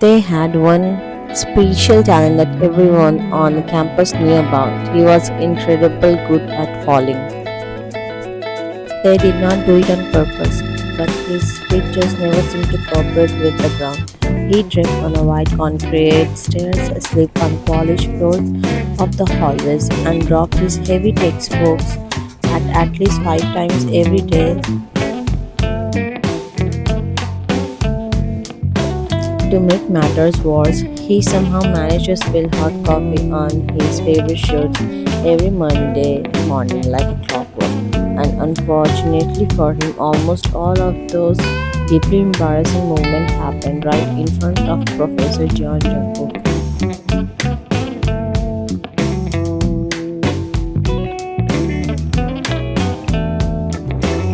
They had one special talent that everyone on campus knew about. He was incredibly good at falling. They did not do it on purpose, but his feet just never seemed to cooperate with the ground. He tripped on a white concrete stairs, asleep on polished floors of the hallways, and dropped his heavy textbooks at least 5 times every day. To make matters worse, he somehow managed to spill hot coffee on his favorite shirt every Monday morning like a clockwork. And unfortunately for him, almost all of those deeply embarrassing moments happened right in front of Professor John Jungkook.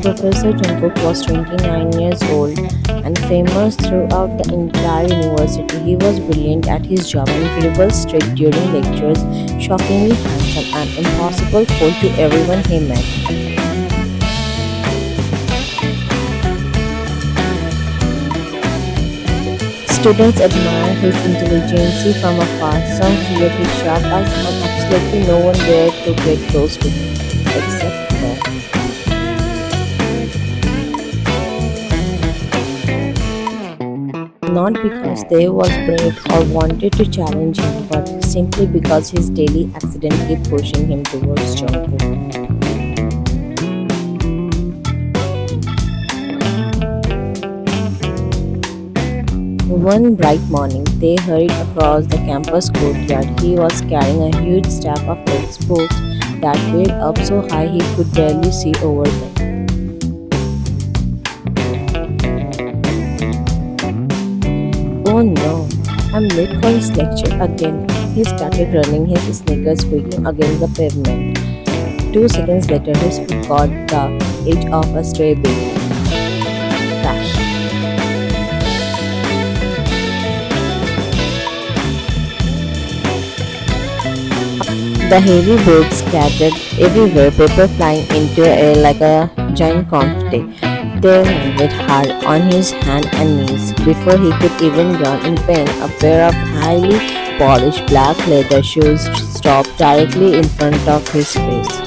Professor Jungkook was 29 years old and famous throughout the entire university. He was brilliant at his job, incredible strict during lectures, shockingly handsome, and impossible cool to everyone he met. Students admired his intelligence from afar. Some feared his sharp eyes, and absolutely no one dared to get close to him, except them. Not because they was brave or wanted to challenge him, but simply because his daily accident kept pushing him towards Jungkook. One bright morning, they hurried across the campus courtyard. He was carrying a huge stack of textbooks that weighed up so high he could barely see over them. Oh no, I'm late for his lecture again. He started running, his sneakers squeaking against the pavement. 2 seconds later, his foot caught the edge of a stray building. Crash. The heavy books scattered everywhere, paper flying into the air like a giant confetti. They landed hard on his hands and knees. Before he could even yawn in pain, a pair of highly polished black leather shoes stopped directly in front of his face.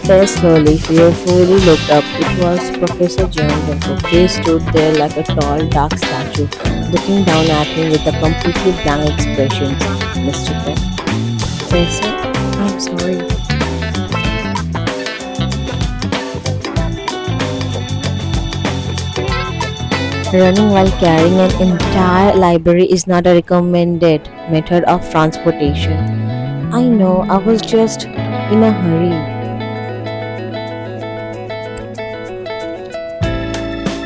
They slowly, fearfully looked up. It was Professor John Jungkook. He stood there like a tall, dark statue, looking down at him with a completely blank expression. Mr. Professor, I'm sorry. Running while carrying an entire library is not a recommended method of transportation. I know, I was just in a hurry.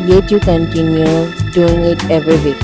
Yet you continue doing it every week.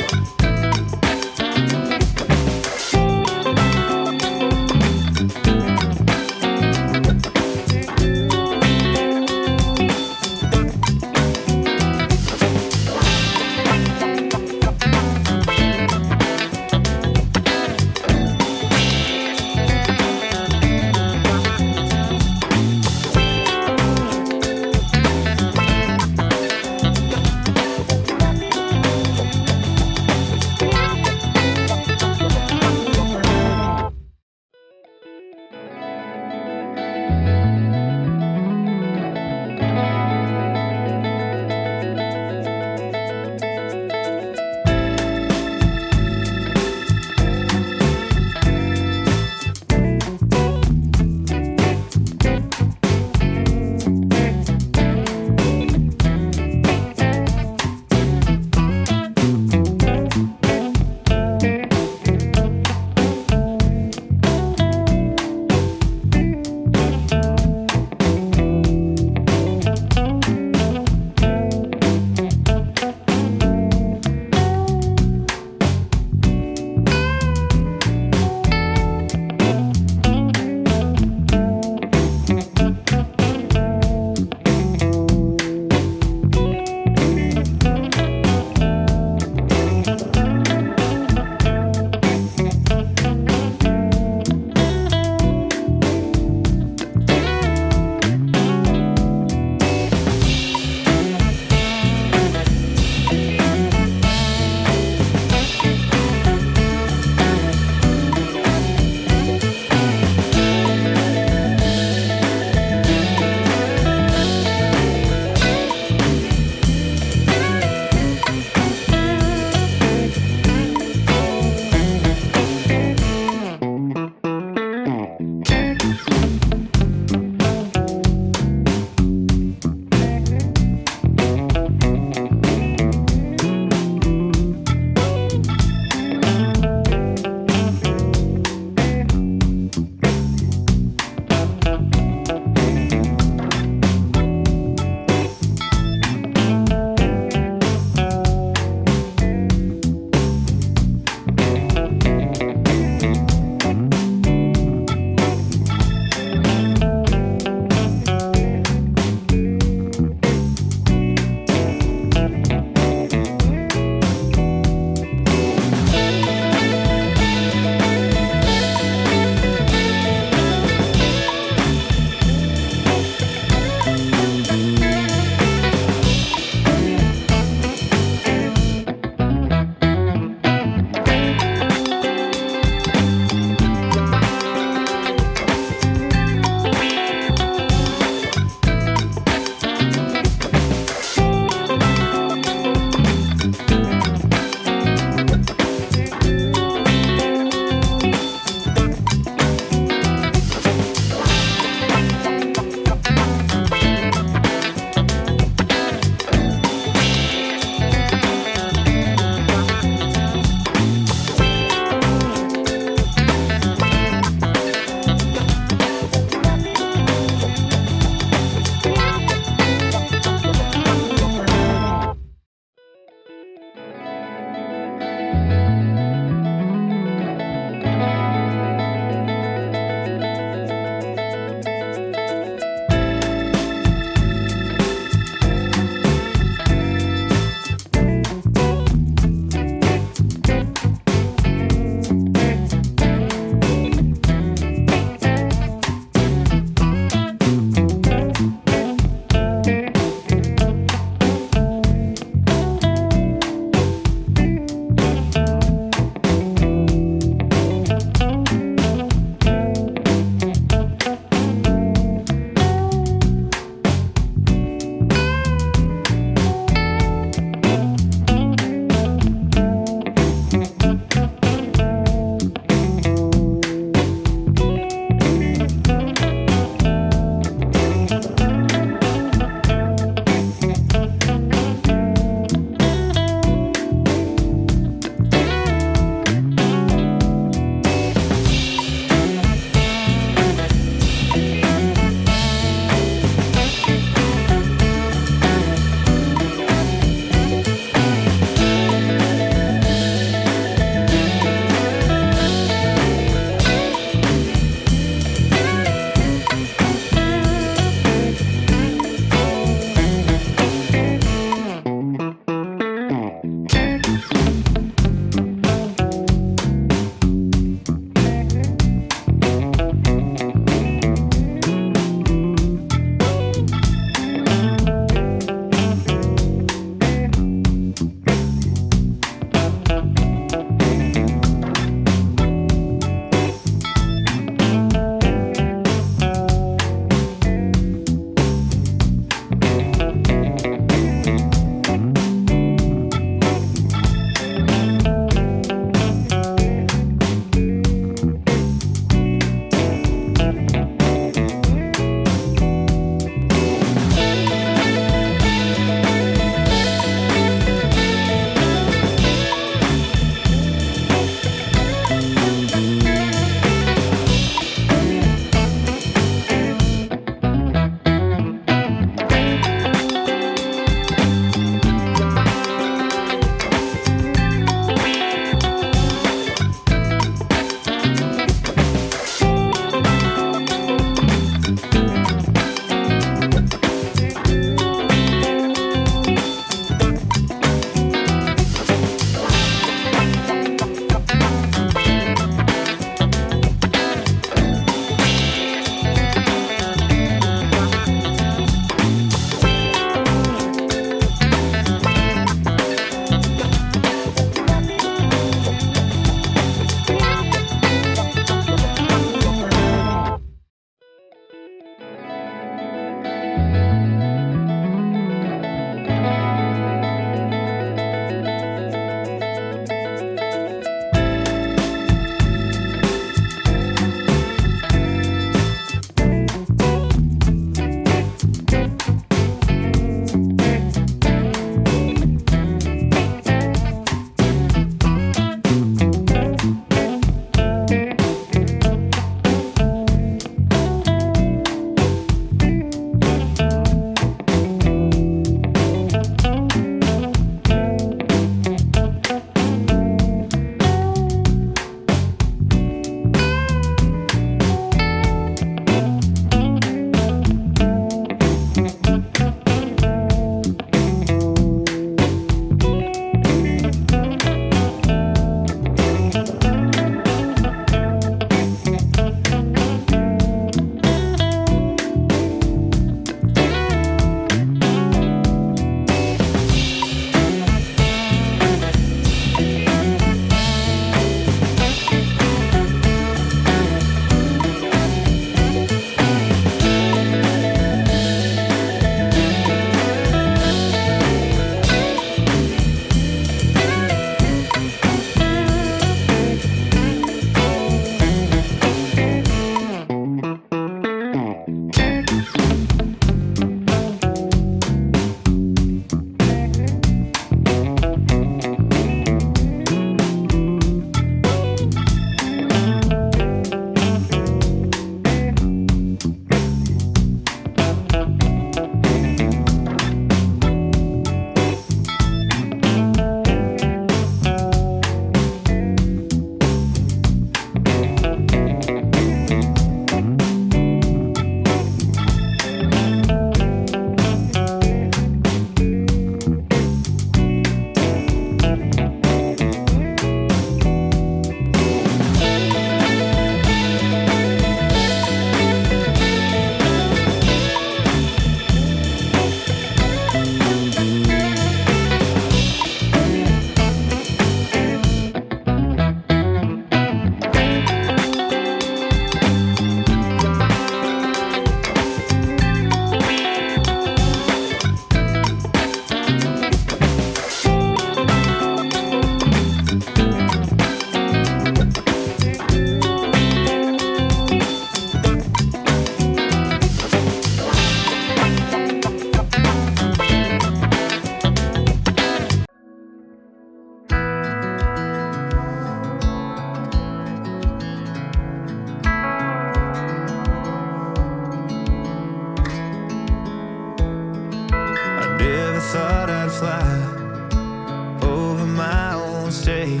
state.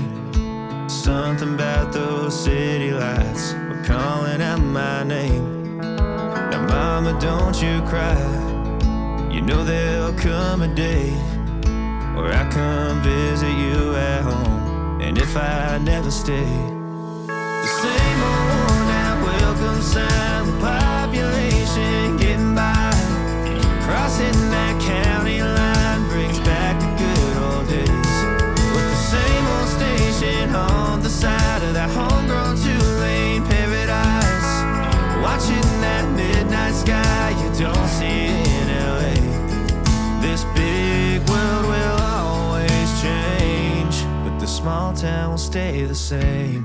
Something about those city lights were calling out my name. Now mama, don't you cry. You know there'll come a day where I come visit you at home. And if I never stay, the same old now welcome sign, the population getting by. Crossing that county line brings back the good old days, with the same old station on the side of that homegrown two-lane paradise. Watching that midnight sky you don't see in LA. This big world will always change, but the small town will stay the same.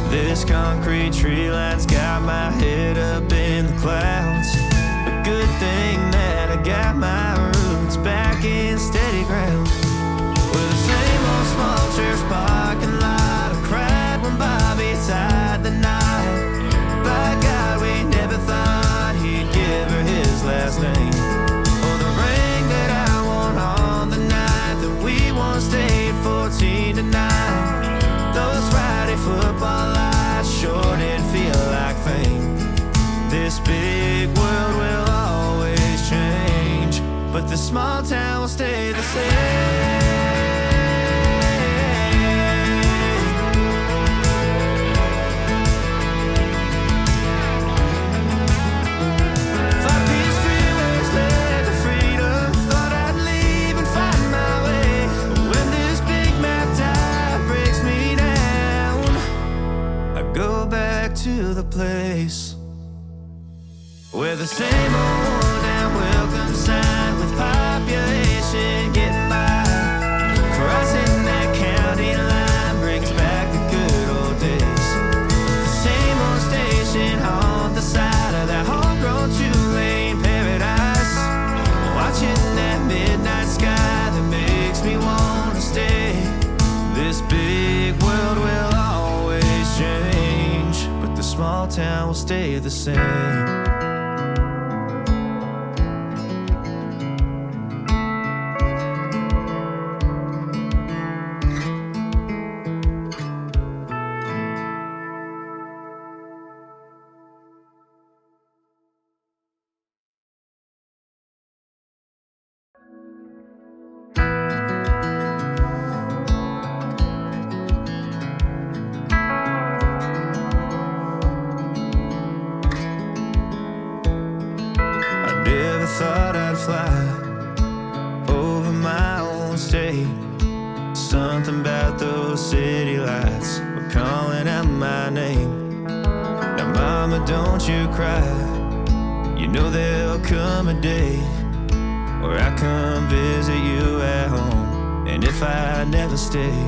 This concrete tree line's got my head up in the clouds. A good thing that I got my roots back in steady ground. With the same old small church parking lot, I cried when Bobby tied the knot. By God, we never thought he'd give her his last name, or the ring that I won on the night that we once stayed 14 to 9. Those Friday football lights sure did feel like fame. This big world will always change, but the small town will stay the same. To the place where the same old now welcome sign, with population getting by. Crossing that county line brings back the good old days. The same old station on the side of that homegrown two-lane paradise. Watching that midnight sky that makes me want to stay. This big world will always change, the small town will stay the same. Thought I'd fly over my own state. Something about those city lights were calling out my name. Now mama, don't you cry. You know there'll come a day where I come visit you at home. And if I never stay,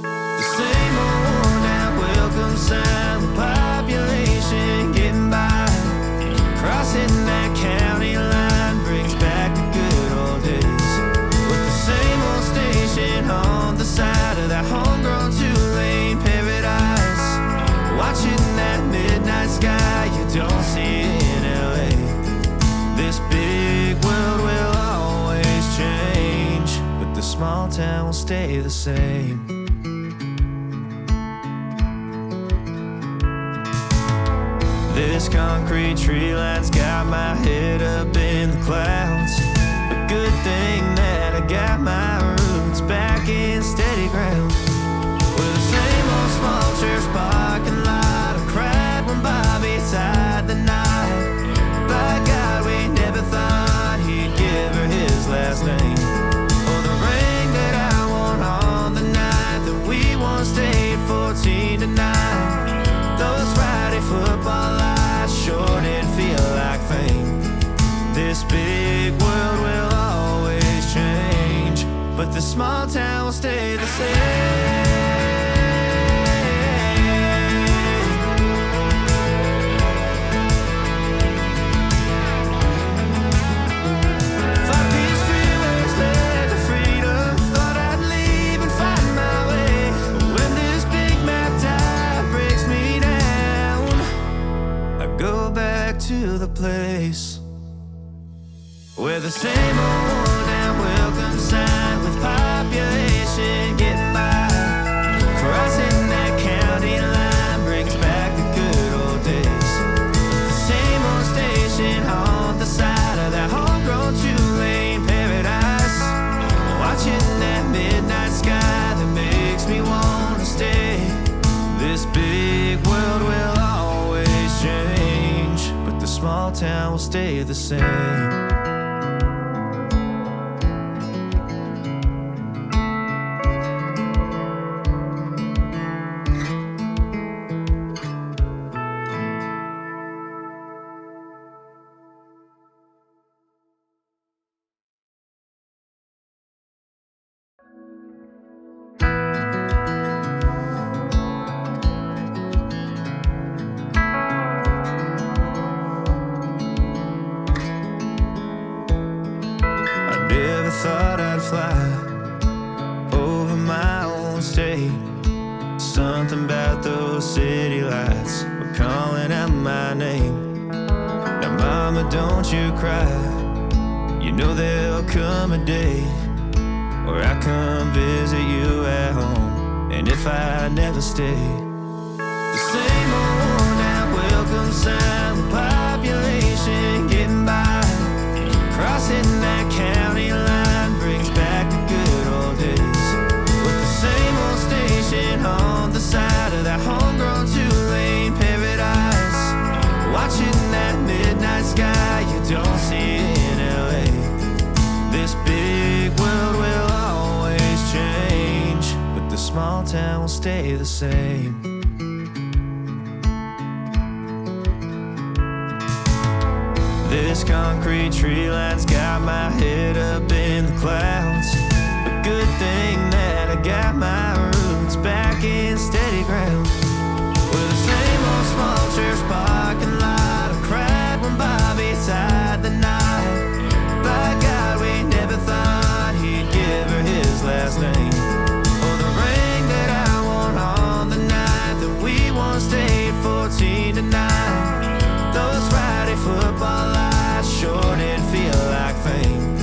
the same old now welcome sign, the population getting by. Crossing that county line brings back the good old days, with the same old station on the side of that homegrown two-lane paradise. Watching that midnight sky you don't see in LA. This big world will always change, but the small town will stay the same. This concrete tree line's got my head up in the clouds. A good thing that I got my roots back in steady ground. With the same old small church parking lot, I cried when Bobby tied the knot. By God, we never thought he'd give her his last name, or the ring that I won on the night that we once stayed 14 to 9. Those Friday football lights sure did feel like fame. This big world will always change, but the small town will stay the same. To the place where the same old welcome sign with population getting by. Crossing that county line brings back the good old days. The same old station on the side of that homegrown two-lane paradise. Watching that midnight sky that makes me want to stay. This big world will always change, but the small town will stay the same. Thought I'd fly over my own state. Something about those city lights were calling out my name. Now mama, don't you cry. You know there'll come a day where I come visit you at home. And if I never stay, the same old now welcome sign with population getting by. Crossing that county line brings back the good old days. With the same old station on the side of that homegrown two-lane paradise. Watching that midnight sky you don't see in LA. This big world will always change, but the small town will stay the same. This concrete tree line's got my head up in the clouds. A good thing that I got my roots back in steady ground. With the same old small church parking lot, I cried when Bobby tied the knot. By God, we never thought he'd give her his last name. Or the ring that I wore on the night that we once stayed 14 to 9. Those Friday football lights sure did feel like fame.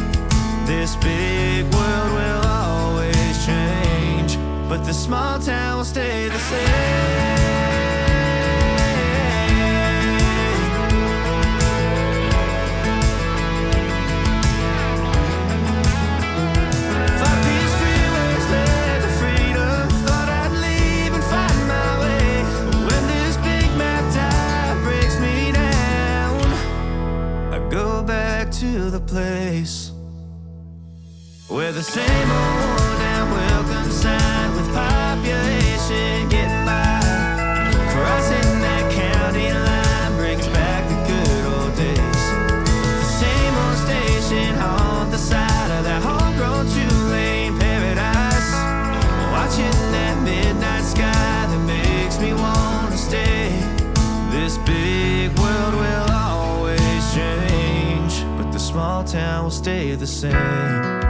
This big world will always change, but the small town will stay the same. To the place where the same old and welcome sign with population getting by. Crossing that county line brings back the good old days. The same old station on the side of that homegrown two-lane paradise. Watching that midnight sky that makes me want to stay. This big world will always change, the small town will stay the same.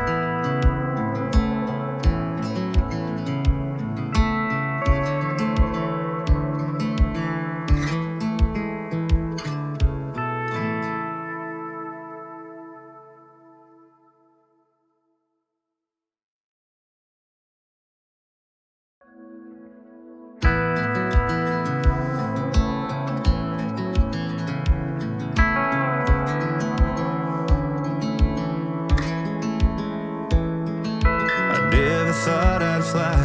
Thought I'd fly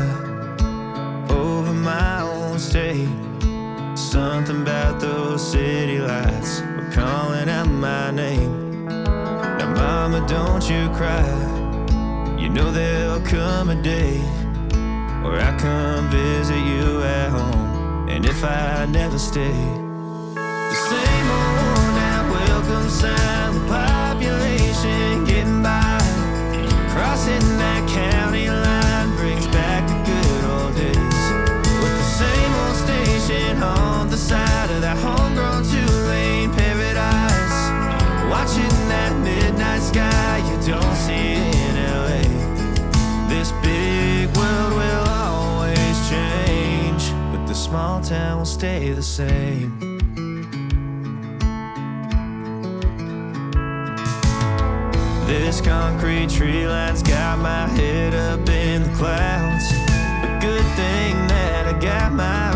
over my own state. Something about those city lights were calling out my name. Now mama, don't you cry. You know there'll come a day where I come visit you at home. And if I never stay, the same old now welcome sign with population getting by. Crossing that county line brings back the good old days. With the same old station on the side of that homegrown two-lane paradise. Watching that midnight sky you don't see in LA. This big world will always change, but the small town will stay the same. This concrete tree line's got my head up in the clouds. A good thing that I got my